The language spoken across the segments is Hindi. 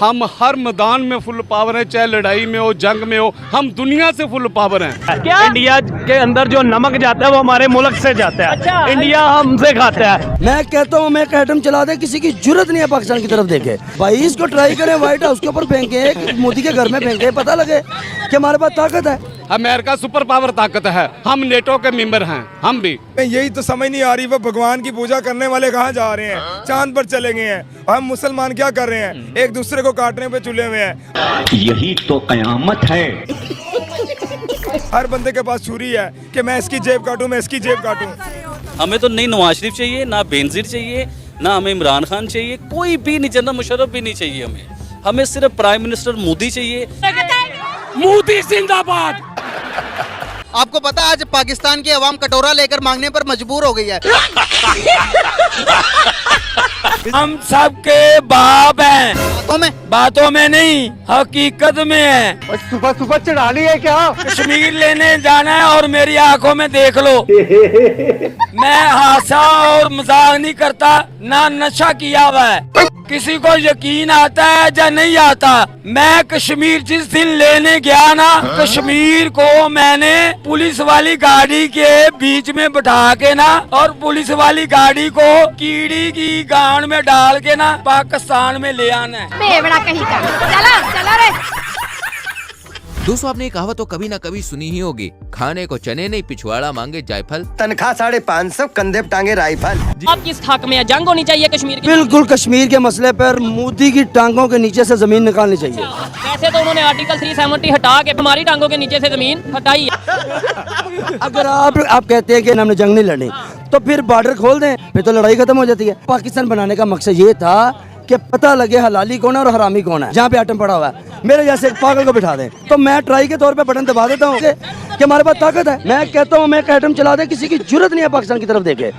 हम हर मैदान में फुल पावर है, चाहे लड़ाई में हो, जंग में हो, हम दुनिया से फुल पावर हैं। क्या इंडिया के अंदर जो नमक जाता है वो हमारे मुल्क से जाता है। अच्छा, इंडिया हमसे खाता है। मैं कहता हूँ मैं एटम चला दे, किसी की जरूरत नहीं है पाकिस्तान की तरफ देखे। भाई इसको ट्राई करें, व्हाइट हाउस के ऊपर फेंके, मोदी के घर में फेंके, पता लगे कि हमारे पास ताकत है। अमेरिका सुपर पावर ताकत है, हम नेटो के मेंबर हैं, हम भी। यही तो समझ नहीं आ रही, वो भगवान की पूजा करने वाले कहाँ जा रहे हैं, चांद पर चले गए हैं, और हम मुसलमान क्या कर रहे हैं, एक दूसरे को काटने पे तुले हुए हैं। यही तो कयामत है। हर बंदे के पास छुरी है कि मैं इसकी जेब काटूं, मैं इसकी जेब काटूं। हमें तो नहीं नवाज शरीफ चाहिए, ना बेनजीर चाहिए, ना हमें इमरान खान चाहिए, कोई भी नहीं, जनरल मुशर्रफ भी नहीं चाहिए हमें सिर्फ प्राइम मिनिस्टर मोदी चाहिए। मोदी जिंदाबाद। आपको पता है आज पाकिस्तान की अवाम कटोरा लेकर मांगने पर मजबूर हो गई है। हम सबके बाप हैं, बातों में नहीं हकीकत में है। सुबह सुबह चढ़ा ली है क्या? कश्मीर लेने जाना है और मेरी आंखों में देख लो। मैं हादसा और मजाक नहीं करता, ना नशा किया हुआ है। किसी को यकीन आता है या नहीं आता, मैं कश्मीर जिस दिन लेने गया ना, कश्मीर को मैंने पुलिस वाली गाड़ी के बीच में बैठा के ना, और पुलिस वाली गाड़ी को कीड़ी की गांड में डाल के ना पाकिस्तान में ले आना है। चला रे। दोस्तों, आपने कहावत तो कभी ना कभी सुनी ही होगी, खाने को चने नहीं पिछवाड़ा मांगे जायफल। तनख्वाह 550, कंधे पे टांगे राइफल। आप किस हक में है? जंग होनी चाहिए कश्मीर की। बिल्कुल, कश्मीर के मसले पर मोदी की टांगों के नीचे से जमीन निकालनी चाहिए। वैसे तो उन्होंने आर्टिकल 370 हटा के हमारी टांगों के नीचे से जमीन हटाई है। अगर आप कहते हैं कि हमने जंग नहीं लड़ी, तो फिर बॉर्डर खोल दें, फिर तो लड़ाई खत्म हो जाती है। पाकिस्तान बनाने का मकसद ये था कि पता लगे हलाली कौन है और हरामी कौन है। जहाँ पे आटम पड़ा हुआ है, मेरे जैसे एक पागल को बिठा दें, तो मैं ट्राई के तौर पे बटन दबा देता हूँ कि हमारे पास ताकत है। मैं कहता हूँ मैं एटम चला दे, किसी की जरूरत नहीं है पाकिस्तान की तरफ देखे।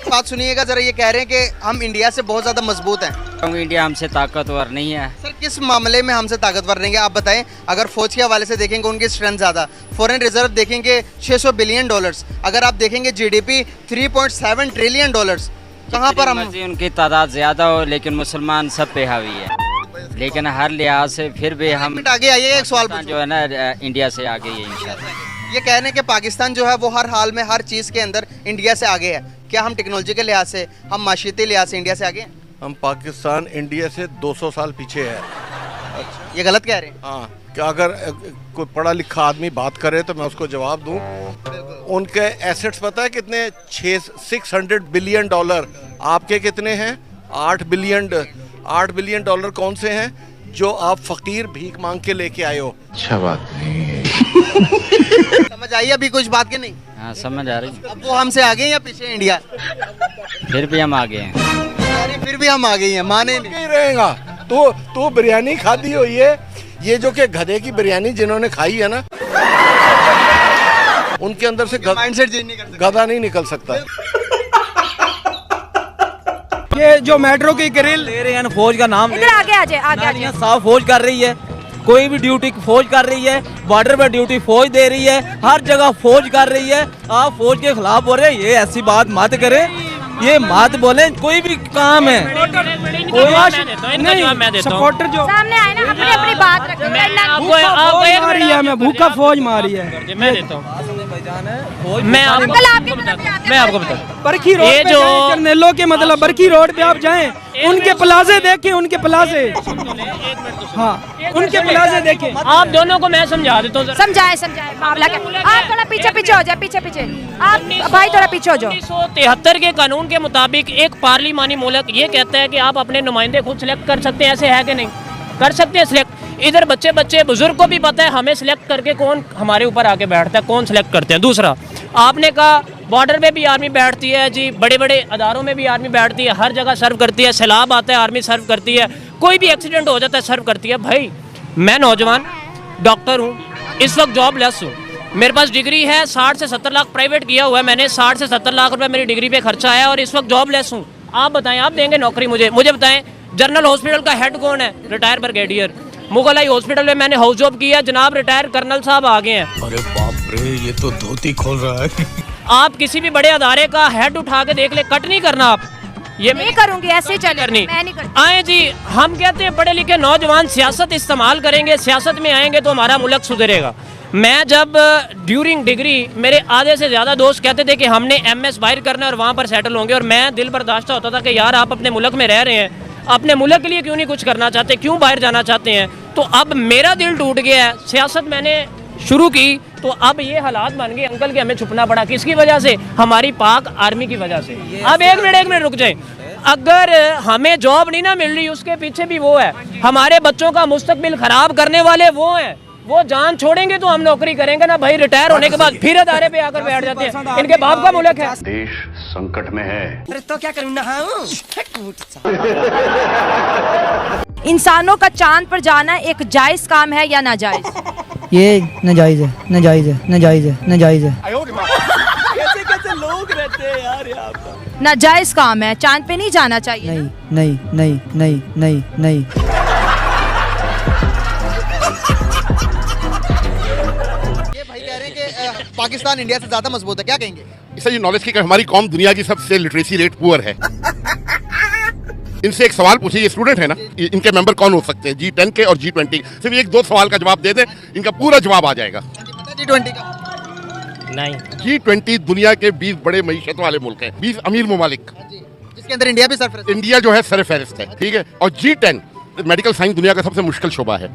बात सुनिएगा जरा, ये कह रहे हैं कि हम इंडिया से बहुत ज्यादा मजबूत हैं। इंडिया हमसे ताकतवर नहीं है। सर किस मामले में हमसे ताकतवर रहेंगे आप बताएं? अगर फौज के हवाले से देखेंगे उनकी स्ट्रेंथ ज्यादा, फॉरेन रिजर्व देखेंगे 600 बिलियन डॉलर्स, अगर आप देखेंगे जीडीपी 3.7 ट्रिलियन डॉलर्स, कहाँ पर हम? उनकी तादाद ज्यादा हो लेकिन मुसलमान सब पे हावी है, लेकिन हर लिहाज से फिर भी हम आगे आइए। एक सवाल जो है ना, इंडिया से आगे है इंशाल्लाह। ये कह रहे हैं कि पाकिस्तान जो है वो हर हाल में, हर चीज़ के अंदर इंडिया से आगे है। क्या हम टेक्नोलॉजी के लिहाज से, हम माशियती लिहाज से इंडिया से आगे हैं? हम पाकिस्तान इंडिया से 200 साल पीछे है। ये गलत कह रहे हैं? हाँ, क्या अगर कोई पढ़ा लिखा आदमी बात करे तो मैं उसको जवाब दूं। उनके एसेट्स पता है कितने? 600 बिलियन डॉलर। आपके कितने हैं? 8 बिलियन डॉलर कौन से हैं जो आप फकीर भीख मांग के लेके आए हो? अच्छा बात नहीं है। समझ आई अभी कुछ बात के नहीं? हाँ, समझ आ रही। अब वो हमसे आगे या पीछे इंडिया? फिर भी हम आगे हैं। फिर भी हम आगे हैं, माने नहीं रहेगा। तो बिरयानी खाती हुई है, ये जो कि गधे की बिरयानी जिन्होंने खाई है ना, उनके अंदर से माइंडसेट चेंज नहीं कर सकते, गधा नहीं निकल सकता। ये जो मेट्रो की ग्रिल ले रहे हैं, फौज का नाम इधर आगे आ जाए। साफ फौज कर रही है, कोई भी ड्यूटी फौज कर रही है, बॉर्डर पे ड्यूटी फौज दे रही है, हर जगह फौज कर रही है। आप फौज के खिलाफ बोल रहे हैं, ये ऐसी बात मत करें, ये मत बोले। कोई भी काम है, सपोर्टर जो सामने आए ना, अपनी अपनी बात रखें। मैं भूखा फौज मारी है, मैं देता हूँ। मैं आपको बता, बरखी रोड पे जाएं, जर्नैलों के मतलब बरखी रोड पे आप जाएं, उनके प्लाजे देखें, उनके प्लाजे, हाँ उनके प्लाजे देखें। आप दोनों को मैं समझा देता हूँ। समझाए मामला क्या? आप थोड़ा पीछे हो जाए, पीछे आप भाई थोड़ा पीछे हो जाओ। 1973 के कानून के मुताबिक एक पार्लिमानी मुल्क ये कहता है कि आप अपने नुमाइंदे खुद सिलेक्ट कर सकते हैं। ऐसे है कि नहीं? कर सकते हैं सिलेक्ट। इधर बच्चे बुजुर्ग को भी पता है हमें सिलेक्ट करके कौन हमारे ऊपर आके बैठता है, कौन सिलेक्ट करते हैं। दूसरा, आपने कहा बॉर्डर पे भी आर्मी बैठती है जी, बड़े बड़े अदारों में भी आर्मी बैठती है, हर जगह सर्व करती है। सैलाब आता है आर्मी सर्व करती है, कोई भी एक्सीडेंट हो जाता है सर्व करती है। भाई मैं नौजवान डॉक्टर हूँ, इस वक्त जॉबलेस हूँ, मेरे पास डिग्री है, 60 से 70 लाख प्राइवेट किया हुआ है मैंने, 60 से 70 लाख रुपए मेरी डिग्री पे खर्चा है और इस वक्त जॉबलेस हूँ। आप बताएं, आप देंगे नौकरी मुझे बताएं। जनरल हॉस्पिटल का हेड कौन है? Retire brigadier. मुगलाई हॉस्पिटल में मैंने हाउस जॉब किया, जनाब रिटायर कर्नल साहब आ गए हैं। अरे बाप रे, ये तो धोती खोल रहा है। आप किसी भी बड़े अदारे का हेड उठा के देख ले, कट नहीं करना आप, ये नहीं करूंगी, ऐसे ही चले, करनी मैं नहीं करती। आए जी, हम कहते हैं पढ़े लिखे नौजवान सियासत इस्तेमाल करेंगे, सियासत में आएंगे तो हमारा मुल्क सुधरेगा। मैं जब ड्यूरिंग डिग्री मेरे आधे से ज़्यादा दोस्त कहते थे कि हमने MS बाहर करना है और वहाँ पर सेटल होंगे, और मैं दिल बर्दाश्त होता था कि यार आप अपने मुल्क में रह रहे हैं, अपने मुल्क के लिए क्यों नहीं कुछ करना चाहते, क्यों बाहर जाना चाहते हैं। तो अब मेरा दिल टूट गया है, सियासत मैंने शुरू की तो अब ये हालात बन गए अंकल के हमें छुपना पड़ा। किसकी वजह से? हमारी पाक आर्मी की वजह से। अब एक मिनट रुक जाए, अगर हमें जॉब नहीं ना मिल रही उसके पीछे भी वो है, हमारे बच्चों का मुस्तकबिल खराब करने वाले वो हैं। वो जान छोड़ेंगे तो हम नौकरी करेंगे ना भाई, रिटायर होने के बाद फिर अदारे पे आकर बैठ जाते हैं। इनके बाप का मुल्क है। देश संकट में है। अरे तो क्या करूँ, नहाऊं? इंसानों का चांद पर जाना एक जायज काम है या नाजायज? ये नाजायज है, नाजायज है, नाजायज है, नाजायज है। कैसे लोग रहते हैं यार यहाँ पर। नाजायज काम है, चांद पे नहीं जाना चाहिए। नहीं नहीं नहीं नहीं नहीं नहीं। पाकिस्तान इंडिया से ज्यादा मजबूत है, क्या कहेंगे? इससे ये नॉलेज की कि हमारी कौम दुनिया की सबसे लिटरेसी रेट पुअर है। इनसे एक सवाल पूछिए, ये स्टूडेंट है ना, इनके मेंबर कौन हो सकते हैं G10 के और G20? सिर्फ एक दो सवाल का जवाब दे दें, इनका पूरा जवाब आ जाएगा। G20 का नहीं, G20 दुनिया के 20 बड़े मईशत वाले मुल्क हैं, 20 अमीर ममालिक, जिसके अंदर इंडिया भी सरफहरिस्त। इंडिया जो है सरफहरिस्त है, ठीक है। और G10 मेडिकल साइंस दुनिया का सबसे मुश्किल शोबा है।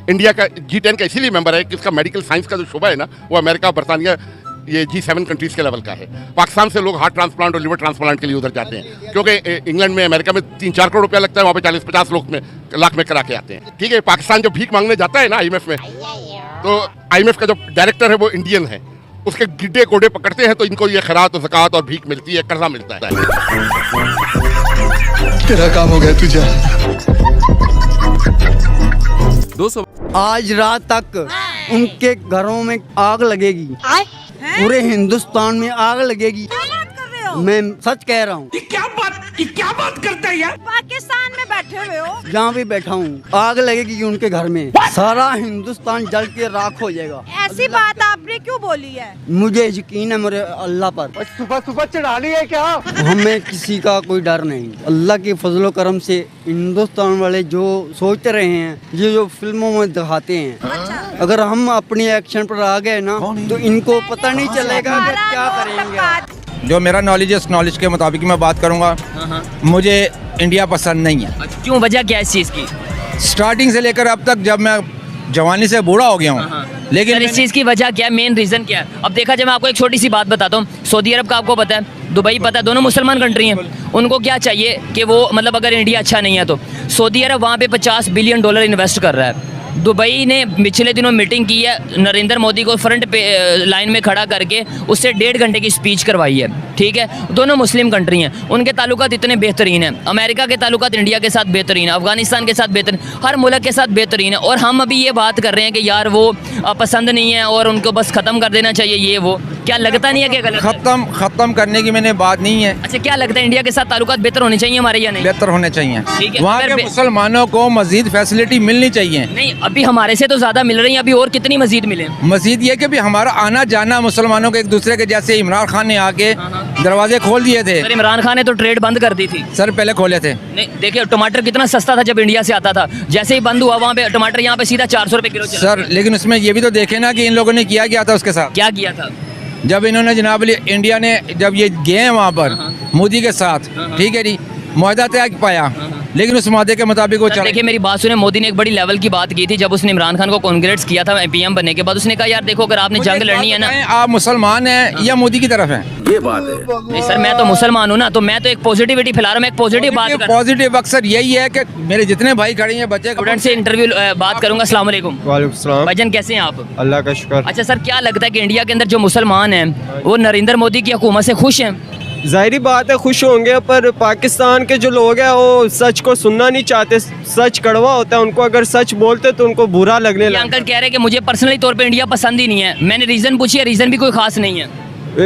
इंडिया का G10 का इसीलिए मेंबर है कि इसका मेडिकल साइंस का जो शोबा है ना, वो अमेरिका, बरतानिया, ये G7 कंट्रीज के लेवल का है। पाकिस्तान से लोग हार्ट ट्रांसप्लांट और लिवर ट्रांसप्लांट के लिए उधर जाते हैं, क्योंकि इंग्लैंड में, अमेरिका में 3-4 करोड़ रुपया लगता है, वहाँ पे 40-50 लाख में करा के आते हैं, ठीक है। पाकिस्तान जब भीख मांगने जाता है ना IMF में, तो IMF का जो डायरेक्टर है वो इंडियन है, उसके गिड्डे कोडे पकड़ते हैं तो इनको ये खैरात और ज़कात और भीख मिलती है, कर्जा मिलता है। तेरा काम हो गया, तुझे। दोस्तों आज रात तक उनके घरों में आग लगेगी, पूरे हिंदुस्तान में आग लगेगी। मैं सच कह रहा हूँ। क्या बात करता है यार? पाकिस्तान में बैठे हुए हो, जहाँ भी बैठा हूँ, आग लगेगी उनके घर में, सारा हिंदुस्तान जल के राख हो जाएगा। ऐसी बात आपने क्यों बोली है? मुझे यकीन है मेरे अल्लाह पर। सुबह चढ़ानी है क्या? हमें किसी का कोई डर नहीं। अल्लाह के फजलो करम से हिंदुस्तान वाले जो सोचते रहे हैं, ये जो फिल्मों में दिखाते हैं, अगर हम अपनी एक्शन पर आ गए ना तो इनको पता नहीं चलेगा कि क्या करेंगे। जो मेरा नॉलेज है, उस नॉलेज के मुताबिक मैं बात करूंगा। मुझे इंडिया पसंद नहीं है। क्यों, वजह क्या है इस चीज़ की? स्टार्टिंग से लेकर अब तक, जब मैं जवानी से बूढ़ा हो गया हूँ। लेकिन इस चीज़ की वजह क्या है, मेन रीज़न क्या है? अब देखा जाए, मैं आपको एक छोटी सी बात बताता हूँ। सऊदी अरब का आपको पता है, दुबई पता है, दोनों मुसलमान कंट्री हैं। उनको क्या चाहिए कि वो, मतलब अगर इंडिया अच्छा नहीं है तो सऊदी अरब वहाँ पे $50 बिलियन इन्वेस्ट कर रहा है। दुबई ने पिछले दिनों मीटिंग की है, नरेंद्र मोदी को फ्रंट पे लाइन में खड़ा करके उससे 1.5 घंटे की स्पीच करवाई है, ठीक है। दोनों मुस्लिम कंट्री हैं, उनके ताल्लुकात इतने बेहतरीन हैं। अमेरिका के ताल्लुकात इंडिया के साथ बेहतरीन है, अफगानिस्तान के साथ बेहतरीन, हर मुल्क के साथ बेहतरीन है। और हम अभी ये बात कर रहे हैं कि यार वो पसंद नहीं है और उनको बस ख़त्म कर देना चाहिए, ये वो। क्या लगता नहीं है कि गलत? ख़त्म करने की मैंने बात नहीं है। अच्छा, क्या लगता है इंडिया के साथ ताल्लुकात बेहतर होने चाहिए हमारे या नहीं? बेहतर होने चाहिए। ठीक है, वहाँ के मुसलमानों को मजीद फैसिलिटी मिलनी चाहिए। नहीं, अभी हमारे से तो ज़्यादा मिल रही है, अभी और कितनी मजीद मिले? मजीद ये कि भी हमारा आना जाना मुसलमानों के एक दूसरे के, जैसे इमरान खान ने आके दरवाजे खोल दिए थे। सर, इमरान खान ने तो ट्रेड बंद कर दी थी। सर पहले खोले थे। नहीं, देखिए टमाटर कितना सस्ता था जब इंडिया से आता था, जैसे ही बंद हुआ वहाँ पे टमाटर यहाँ पे सीधा 400 रुपए किलो चला। सर लेकिन उसमें ये भी तो देखे ना कि इन लोगों ने किया था उसके साथ। क्या किया था? जब इन्होंने जनाब इंडिया ने, जब ये गए हैं वहाँ पर मोदी के साथ, ठीक है जी, मुआहदा तय पाया, लेकिन उस मुआहदे के मुताबिक वो चला। देखिए मेरी बात सुने, मोदी ने एक बड़ी लेवल की बात की थी जब उसने इमरान खान को कांग्रेस किया था PM बनने के बाद। उसने कहा यार देखो, अगर आपने जंग लड़नी है ना, आप मुसलमान हैं या मोदी की तरफ हैं? ये बात है। नहीं सर, मैं तो मुसलमान हूँ ना, तो मैं तो एक पॉजिटिविटी फैला रहा हूँ, मैं एक पॉजिटिव बात कर रहा हूँ। पॉजिटिव अक्सर यही है कि मेरे जितने भाई खड़े हैं, बच्चे, स्टूडेंट से इंटरव्यू बात करूंगा। अस्सलाम वालेकुम। वालेकुम सलाम। भाईजान कैसे हैं आप? अल्लाह का शुक्र। अच्छा सर, क्या लगता है कि इंडिया के अंदर जो मुसलमान हैं वो नरेंद्र मोदी की हुकूमत से खुश हैं? जाहिर बात है खुश होंगे, पर पाकिस्तान के जो लोग हैं वो सच को सुनना नहीं चाहते। सच कड़वा होता है, उनको अगर सच बोलते तो उनको बुरा लगने लगता है। अंकल कह रहे हैं कि मुझे पर्सनली तौर पे इंडिया पसंद ही नहीं है। मैंने रीज़न पूछी है, रीज़न भी कोई खास नहीं है।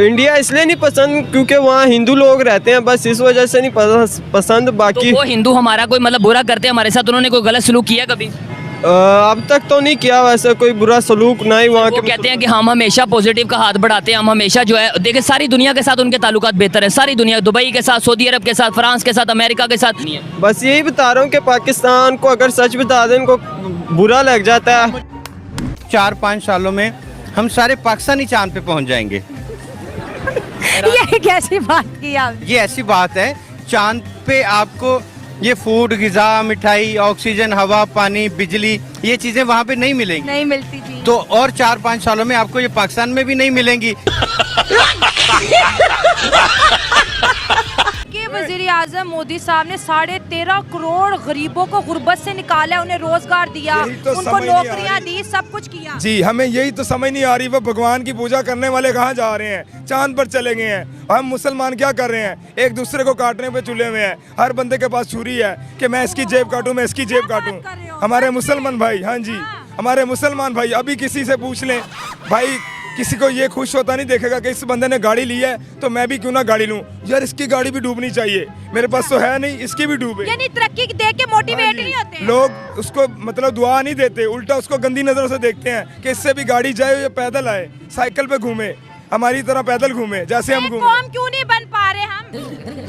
इंडिया इसलिए नहीं पसंद क्योंकि वहाँ हिंदू लोग रहते हैं, बस इस वजह से नहीं पसंद। बाकी तो वो हिंदू हमारा कोई मतलब बुरा करते हैं हमारे साथ, उन्होंने कोई गलत सलूक किया कभी? अब तक तो नहीं किया वैसे कोई बुरा सलूक, ना ही वहाँ के कहते हैं कि हम हमेशा पॉजिटिव का हाथ बढ़ाते हैं, हम हमेशा जो है देखिए सारी दुनिया के साथ उनके ताल्लुकात बेहतर है, सारी दुनिया, दुबई के साथ, सऊदी अरब के साथ, फ्रांस के साथ, अमेरिका के साथ नहीं है। बस यही बता रहा हूँ कि पाकिस्तान को अगर सच बता दें इनको बुरा लग जाता है। 4-5 सालों में हम सारे पाकिस्तानी चांद पे पहुंच जाएंगे। ये कैसी बात की आप? ये ऐसी बात है, चांद पे आपको ये फूड, गिजा, मिठाई, ऑक्सीजन, हवा, पानी, बिजली, ये चीजें वहाँ पे नहीं मिलेंगी, नहीं मिलती जी। तो और 4-5 सालों में आपको ये पाकिस्तान में भी नहीं मिलेंगी। कि वजीर आजम मोदी साहब ने 13.5 करोड़ गरीबों को गुर्बत से निकाला, उन्हें रोजगार दिया, तो उनको नौकरियां दी, सब कुछ किया। जी, हमें यही तो समझ नहीं आ रही, वो भगवान की पूजा करने वाले कहाँ जा रहे हैं, चांद पर चले गए हैं। हम मुसलमान क्या कर रहे हैं, एक दूसरे को काटने पे तुले हुए हैं। हर बंदे के पास छुरी है कि मैं इसकी जेब काटूं, मैं इसकी जेब काटूं। हमारे मुसलमान भाई, हाँ जी, हमारे मुसलमान भाई, अभी किसी से पूछ लें भाई, किसी को ये खुश होता नहीं देखेगा कि इस बंदे ने गाड़ी ली है तो मैं भी क्यों ना गाड़ी लूं, यार इसकी गाड़ी भी डूबनी चाहिए, मेरे पास तो है नहीं, इसकी भी डूबे। यानी तरक्की देख के मोटिवेट नहीं होते लोग, उसको मतलब दुआ नहीं देते, उल्टा उसको गंदी नजरों से देखते हैं कि इससे भी गाड़ी जाए, ये पैदल आए, साइकिल पे घूमे, हमारी तरह पैदल घूमे जैसे हम घूमे। कौम क्यों नहीं बन पा रहे हम?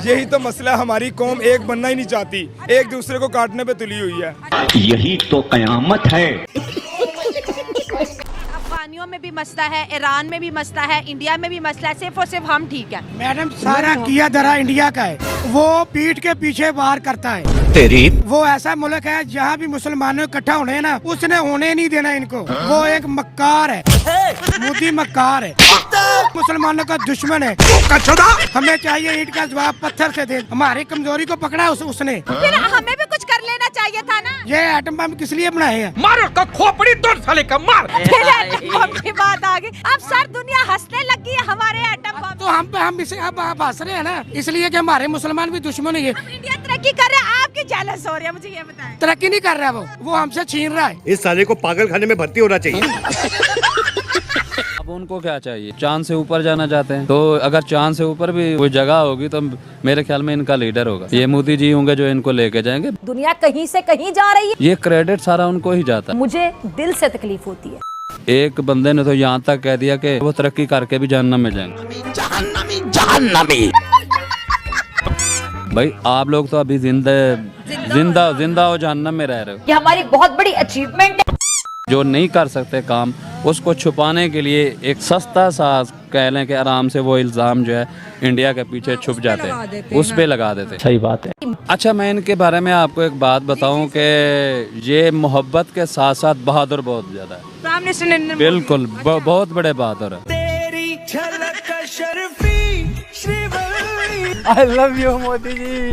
यही तो मसला है, हमारी कौम एक बनना ही नहीं चाहती, एक दूसरे को काटने पे तुली हुई है। यही तो कयामत है। अफगानियों में भी मसला है, ईरान में भी मसला है, इंडिया में भी मसला है, सिर्फ और सिर्फ हम ठीक है। मैडम सारा किया धरा इंडिया का है, वो पीठ के पीछे वार करता है। तेरी वो ऐसा मुल्क है जहाँ भी मुसलमानों इकट्ठा होने हैं ना, उसने होने नहीं देना इनको। वो एक मक्कार है, मोदी मक्कार है, मुसलमानों का दुश्मन है। हमें चाहिए ईंट का जवाब पत्थर से दे, हमारी कमजोरी को पकड़ा उसने। फिर हमें भी कुछ कर लेना चाहिए था ना। ये एटम बम किस लिए बनाए हैं? मारो का खोपड़ी तोड़ साले का, मार। फिर एटम बम की बात आ गई, अब सर दुनिया हंसने लगी है हमारे एटम बम। तो हम इसे अब हंस रहे हैं ना, इसलिए कि हमारे मुसलमान भी दुश्मन है। इंडिया तरक्की कर रहा है, आपकी जेलस हो रही है, मुझे ये बताएं। तरक्की नहीं कर रहा वो हमसे छीन रहा है। इस साले को पागल खाने में भर्ती होना चाहिए। अब उनको क्या चाहिए, चांद से ऊपर जाना चाहते हैं, तो अगर चांद से ऊपर भी कोई जगह होगी तो मेरे ख्याल में इनका लीडर होगा, ये मोदी जी होंगे जो इनको लेके जाएंगे। दुनिया कहीं से कहीं जा रही है, ये क्रेडिट सारा उनको ही जाता है। मुझे दिल से तकलीफ होती है। एक बंदे ने तो यहाँ तक कह दिया कि वो तरक्की करके भी जहन्नम में जाएंगे। भाई आप लोग तो अभी जिंदा हो जहन्नम में रह रहे हो। ये हमारी बहुत बड़ी अचीवमेंट है। जो नहीं कर सकते काम, उसको छुपाने के लिए एक सस्ता सा कह लें कि आराम से वो इल्ज़ाम जो है इंडिया के पीछे छुप जाते हैं, उस पे लगा देते हैं। सही बात है। अच्छा, मैं इनके बारे में आपको एक बात बताऊं कि ये मोहब्बत के साथ साथ बहादुर बहुत ज़्यादा है। प्राइम मिनिस्टर नरेंद्र मोदी बिल्कुल बहुत बड़े बहादुर है। I love you Modi ji.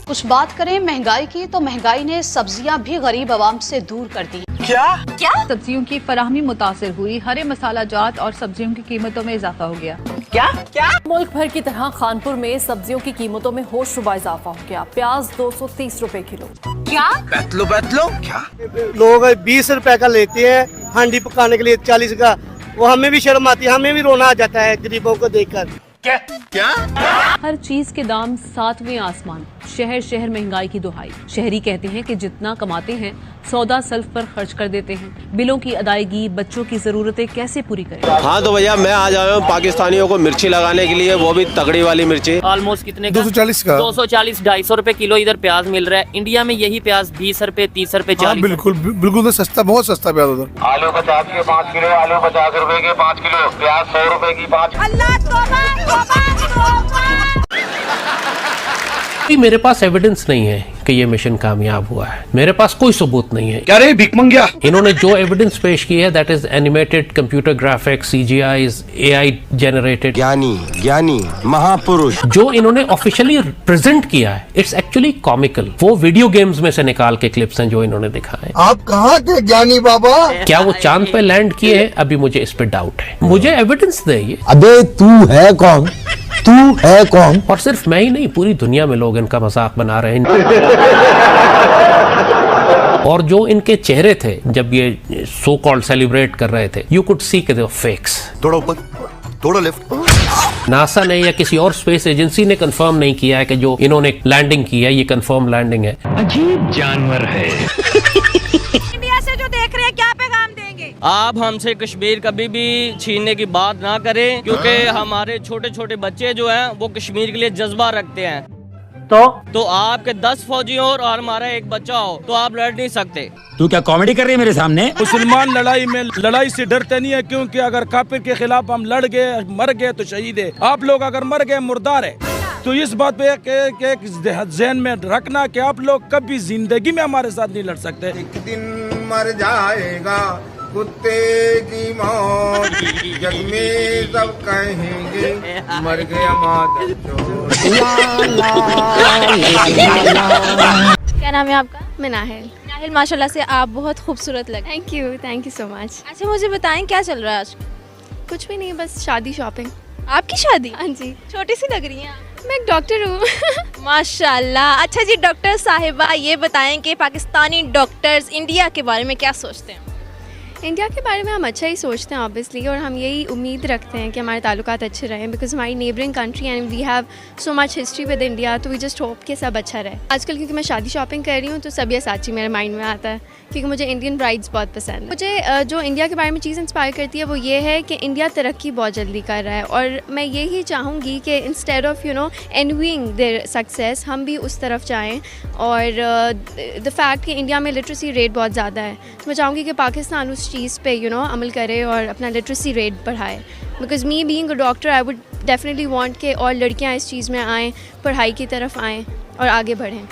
कुछ बात करें महंगाई की, तो महंगाई ने सब्जियां भी गरीब आवाम से दूर कर दी। क्या सब्जियों की फराहमी मुतासिर हुई, हरे मसाला जात और सब्जियों की कीमतों में इजाफा हो गया। क्या मुल्क भर की तरह खानपुर में सब्जियों की कीमतों में होशरुबा इजाफा हो गया। प्याज 230 रुपए किलो। क्या बैतलो क्या लोग 20 रुपए का लेते हैं हांडी पकाने के लिए 40 का, वो हमें भी शर्म आती है, हमें भी रोना आ जाता है गरीबों को देखकर। क्या हर चीज के दाम 7वें आसमान, शहर शहर महंगाई की दुहाई। शहरी कहते हैं कि जितना कमाते हैं सौदा सल्फ पर खर्च कर देते हैं, बिलों की अदायगी, बच्चों की जरूरतें कैसे पूरी करें। हाँ तो भैया मैं आज आया हूँ पाकिस्तानियों को मिर्ची लगाने के लिए, वो भी तगड़ी वाली मिर्ची। ऑलमोस्ट कितने का? 240 का। 240 250 रुपए किलो इधर प्याज मिल रहा है। इंडिया में यही प्याज 20 रुपए 30 रुपए 40। बिल्कुल सस्ता, बहुत सस्ता प्याज उधर। आलू 50 के 5 किलो, आलू 50 रुपए के 5 किलो, प्याज 100 रुपए की 5। मेरे पास एविडेंस नहीं है कि ये मिशन कामयाब हुआ है, मेरे पास कोई सबूत नहीं है। क्या रे भिख मंगिया? इन्होंने जो एविडेंस पेश की है that is animated computer graphics, CGIs, AI generated. ज्ञानी महापुरुष जो इन्होंने ऑफिशियली प्रेजेंट किया है इट्स एक्चुअली कॉमिकल। वो वीडियो गेम्स में से निकाल के क्लिप्स हैं जो इन्होंने दिखाए। आप कहाँ थे ज्ञानी बाबा? क्या वो चांद पे लैंड किए हैं? अभी मुझे इस पे डाउट है, मुझे एविडेंस दे ये। अबे तू है कौन? और सिर्फ मैं ही नहीं, पूरी दुनिया में लोग इनका मजाक बना रहे हैं। और जो इनके चेहरे थे जब ये सो कॉल्ड सेलिब्रेट कर रहे थे, यू कुड सी के दे वर फेक्स। थोड़ा ऊपर, थोड़ा लेफ्ट। नासा ने या किसी और स्पेस एजेंसी ने कंफर्म नहीं किया है कि जो इन्होंने लैंडिंग की है ये कंफर्म लैंडिंग है। अजीब जानवर है। इंडिया से जो देख रहे हैं क्या पैगाम देंगे? आप हमसे कश्मीर कभी भी छीनने की बात ना करें, क्योंकि हमारे छोटे छोटे बच्चे जो हैं वो कश्मीर के लिए जज्बा रखते हैं। तो आपके 10 फौजी हो और हमारा एक बच्चा हो तो आप लड़ नहीं सकते। तू क्या कॉमेडी कर रही है मेरे सामने? मुसलमान लड़ाई से डरते नहीं है, क्योंकि अगर काफिर के खिलाफ हम लड़ गए मर गए तो शहीद है। आप लोग अगर मर गए मुर्दार है। तो इस बात पे एक ज़हन में रखना कि आप लोग कभी जिंदगी में हमारे साथ नहीं लड़ सकते। एक दिन मर जाएगा कुत्ते की मौत, जग में सब कहेंगे मर गया मादर चोर। क्या नाम है आपका? मैं नाहिल। नाहिल, माशाल्लाह से आप बहुत खूबसूरत लगे। Thank you so much. अच्छा मुझे बताएं क्या चल रहा है आज? कुछ भी नहीं, बस शादी शॉपिंग। आपकी शादी? हाँ जी। छोटी सी लग रही हैं आप। मैं एक डॉक्टर हूँ। माशाल्लाह। अच्छा जी डॉक्टर साहिबा, ये बताएं कि पाकिस्तानी डॉक्टर्स इंडिया के बारे में क्या सोचते हैं? इंडिया के बारे में हम अच्छा ही सोचते हैं ऑब्वियसली, और हम यही उम्मीद रखते हैं कि हमारे ताल्लुकात अच्छे रहें, बिकॉज हमारी neighbouring country and we have so much history with India, तो वी जस्ट होप कि सब अच्छा रहे। आजकल क्योंकि मैं शादी शॉपिंग कर रही हूँ तो सब्यसाची मेरे माइंड में आता है, क्योंकि मुझे इंडियन ब्राइड्स बहुत पसंद है। मुझे जो इंडिया के बारे में चीज़ इंस्पायर करती है वो ये है कि इंडिया तरक्की बहुत जल्दी कर रहा है, और मैं यही चाहूँगी कि इंस्टेड ऑफ एनवीइंग देयर सक्सेस हम भी उस तरफ जाएँ। और द फैक्ट कि इंडिया में लिटरेसी रेट बहुत ज़्यादा है, तो मैं चाहूँगी कि पाकिस्तान उस चीज़ पे अमल करे और अपना लिटरेसी रेट बढ़ाए। Because me being a doctor I would definitely want कि और लड़कियां इस चीज़ में आएँ, पढ़ाई की तरफ आएँ और आगे बढ़ें।